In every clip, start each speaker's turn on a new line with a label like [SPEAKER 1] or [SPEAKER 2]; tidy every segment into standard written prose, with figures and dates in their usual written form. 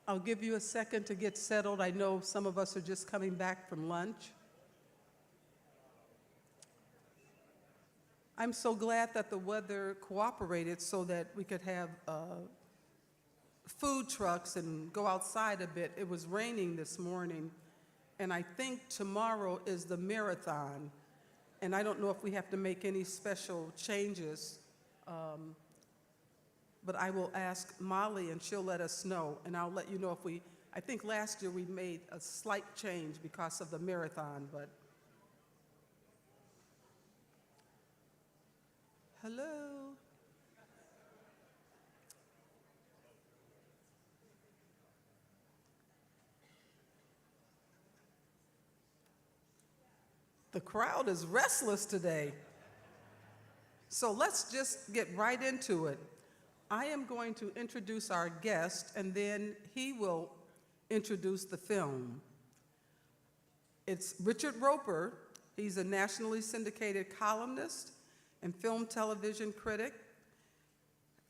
[SPEAKER 1] I'll give you a second to get settled. I know some of us are just coming back from lunch. I'm so glad that the weather cooperated so that we could have food trucks and go outside a bit. It was raining this morning, and I think tomorrow is the marathon. And I don't know if we have to make any special changes, but I will ask Molly and she'll let us know. And I'll let you know if I think last year we made a slight change because of the marathon, but. Hello? The crowd is restless today. So let's just get right into it. I am going to introduce our guest, and then he will introduce the film. It's Richard Roeper. He's a nationally syndicated columnist and film television critic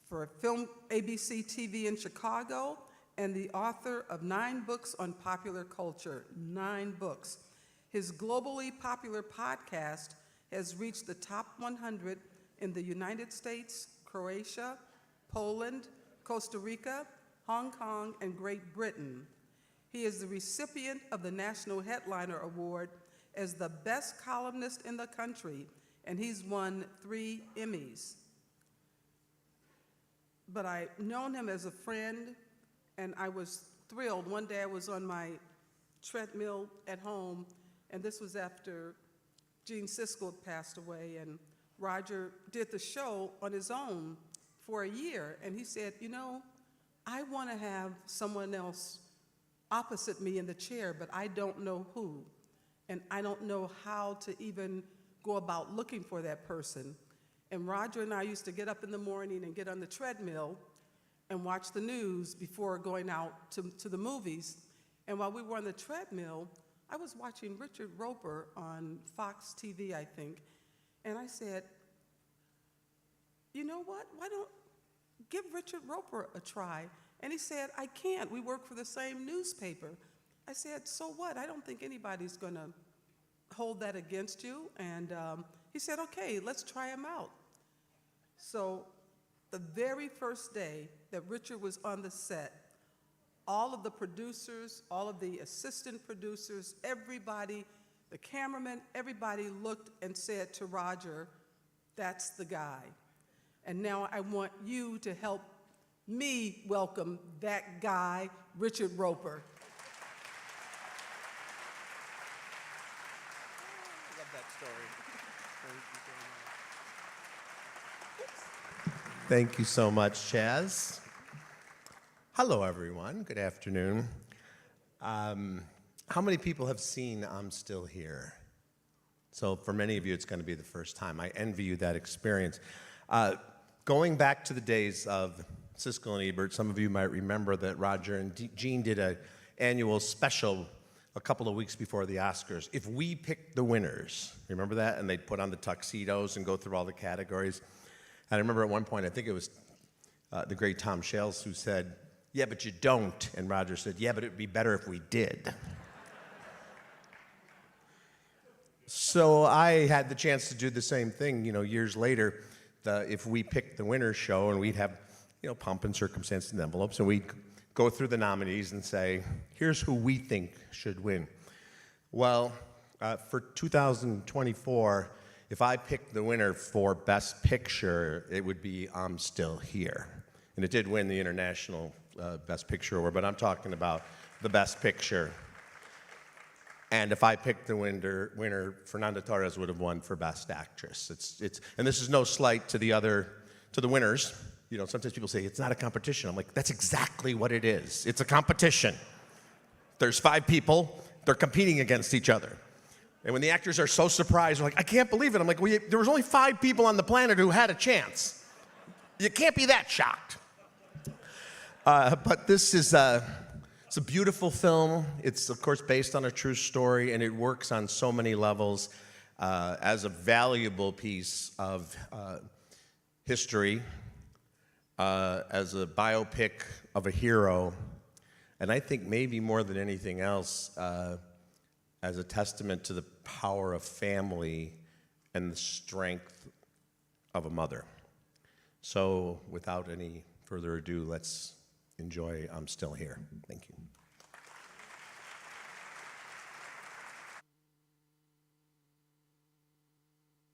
[SPEAKER 1] for Film ABC TV in Chicago, and the author of 9 books on popular culture, 9 books. His globally popular podcast has reached the top 100 in the United States, Croatia, Poland, Costa Rica, Hong Kong, and Great Britain. He is the recipient of the National Headliner Award as the best columnist in the country, and he's won 3 Emmys. But I've known him as a friend, and I was thrilled. One day I was on my treadmill at home, and this was after Gene Siskel had passed away, and Roger did the show on his own for a year, and he said, you know, I want to have someone else opposite me in the chair, but I don't know who, and I don't know how to even go about looking for that person. And Roger and I used to get up in the morning and get on the treadmill and watch the news before going out to the movies. And while we were on the treadmill, I was watching Richard Roeper on Fox TV, I think, and I said, you know what, why don't give Richard Roeper a try? And he said, I can't, we work for the same newspaper. I said, so what? I don't think anybody's gonna hold that against you. And he said, okay, let's try him out. So the very first day that Richard was on the set, all of the producers, all of the assistant producers, everybody, the cameraman, everybody looked and said to Roger, that's the guy. And now I want you to help me welcome that guy, Richard Roeper.
[SPEAKER 2] I love that story. Thank you so much, Chaz. Hello, everyone. Good afternoon. How many people have seen I'm Still Here? So for many of you, it's going to be the first time. I envy you that experience. Going back to the days of Siskel and Ebert, some of you might remember that Roger and Gene did an annual special a couple of weeks before the Oscars. If we picked the winners, remember that? And they'd put on the tuxedos and go through all the categories. And I remember at one point, I think it was the great Tom Shales who said, yeah, but you don't. And Roger said, yeah, but it would be better if we did. So I had the chance to do the same thing, years later. If we picked the winner's show, and we'd have, pomp and circumstance and envelopes, and we'd go through the nominees and say, here's who we think should win. Well, for 2024, if I picked the winner for Best Picture, it would be I'm Still Here. And it did win the International Best Picture Award, but I'm talking about the Best Picture. And if I picked the winner, Fernanda Torres would have won for Best Actress. And this is no slight to the winners. Sometimes people say it's not a competition. I'm like, that's exactly what it is. It's a competition. There's 5 people. They're competing against each other. And when the actors are so surprised, they're like, I can't believe it. I'm like, well, there was only 5 people on the planet who had a chance. You can't be that shocked. But this is it's a beautiful film. It's, of course, based on a true story, and it works on so many levels as a valuable piece of history, as a biopic of a hero, And I think maybe more than anything else, as a testament to the power of family and the strength of a mother. So without any further ado, let's enjoy I'm Still Here. Thank you.